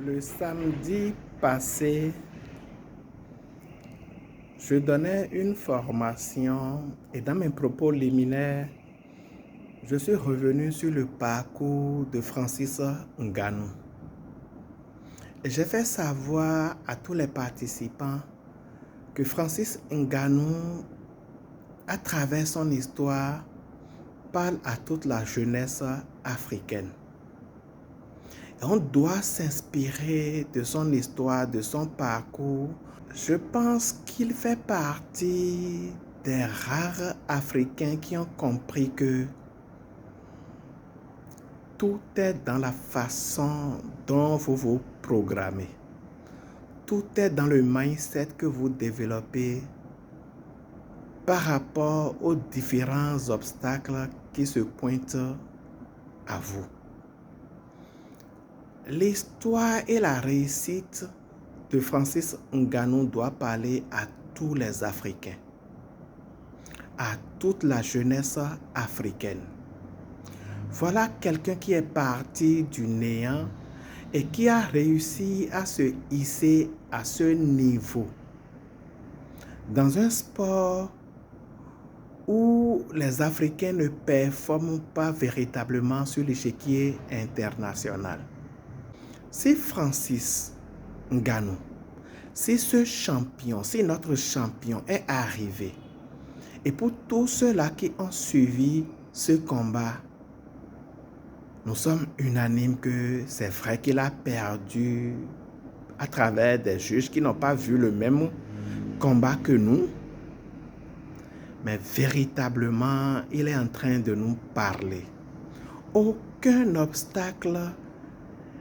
Le samedi passé, je donnais une formation et dans mes propos liminaires, je suis revenu sur le parcours de Francis Ngannou. Et j'ai fait savoir à tous les participants que Francis Ngannou, à travers son histoire, parle à toute la jeunesse africaine. Et on doit s'inspirer de son histoire, de son parcours. Je pense qu'il fait partie des rares Africains qui ont compris que tout est dans la façon dont vous vous programmez. Tout est dans le mindset que vous développez par rapport aux différents obstacles qui se pointent à vous. L'histoire et la réussite de Francis Ngannou doit parler à tous les Africains, à toute la jeunesse africaine. Voilà quelqu'un qui est parti du néant et qui a réussi à se hisser à ce niveau. Dans un sport où les Africains ne performent pas véritablement sur l'échiquier international. Si Francis Ngannou, si ce champion, si notre champion est arrivé, et pour tous ceux-là qui ont suivi ce combat, nous sommes unanimes que c'est vrai qu'il a perdu à travers des juges qui n'ont pas vu le même combat que nous, mais véritablement, il est en train de nous parler. Aucun obstacle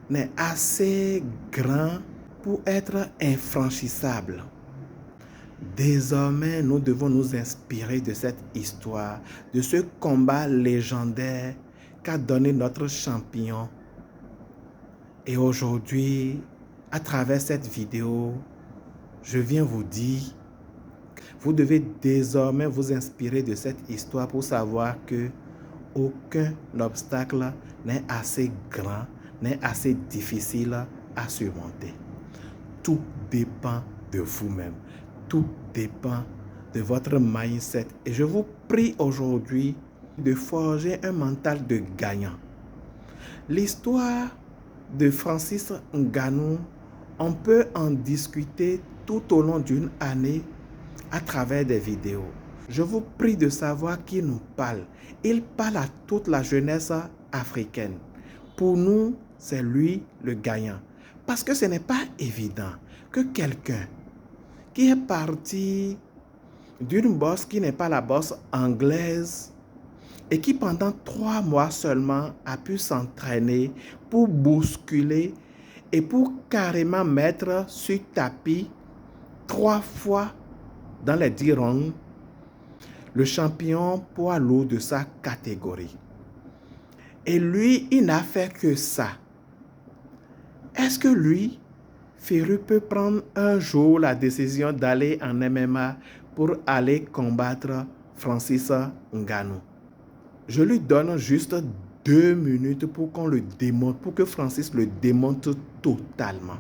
n'est assez grand pour être infranchissable. Désormais, nous devons nous inspirer de cette histoire, de ce combat légendaire qu'a donné notre champion. Et aujourd'hui, à travers cette vidéo, je viens vous dire, vous devez désormais vous inspirer de cette histoire pour savoir que aucun obstacle n'est assez grand, n'est assez difficile à surmonter. Tout dépend de vous-même. Tout dépend de votre mindset. Et je vous prie aujourd'hui de forger un mental de gagnant. L'histoire de Francis Ngannou, on peut en discuter tout au long d'une année à travers des vidéos. Je vous prie de savoir qui nous parle. Il parle à toute la jeunesse africaine. Pour nous, c'est lui le gagnant. Parce que ce n'est pas évident que quelqu'un qui est parti d'une bosse qui n'est pas la bosse anglaise et qui pendant 3 mois seulement a pu s'entraîner pour bousculer et pour carrément mettre sur tapis 3 fois dans les 10 rounds le champion poids lourd de sa catégorie. Et lui, il n'a fait que ça. Est-ce que lui, Féru, peut prendre un jour la décision d'aller en MMA pour aller combattre Francis Ngannou? Je lui donne juste 2 minutes pour qu'on le démonte, pour que Francis le démonte totalement.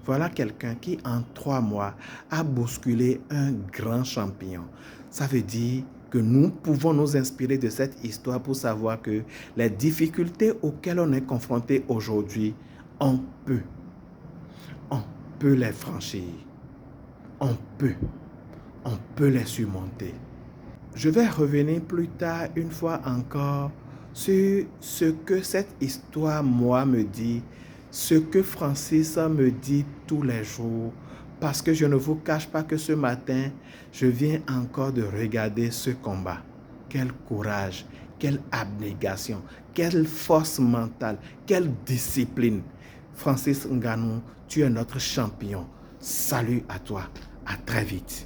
Voilà quelqu'un qui, en 3 mois, a bousculé un grand champion. Ça veut dire que nous pouvons nous inspirer de cette histoire pour savoir que les difficultés auxquelles on est confronté aujourd'hui, on peut les franchir. On peut les surmonter. Je vais revenir plus tard, une fois encore, sur ce que cette histoire, moi, me dit, ce que Francis me dit tous les jours, parce que je ne vous cache pas que ce matin, je viens encore de regarder ce combat. Quel courage, quelle abnégation, quelle force mentale, quelle discipline. Francis Ngannou, tu es notre champion. Salut à toi, à très vite.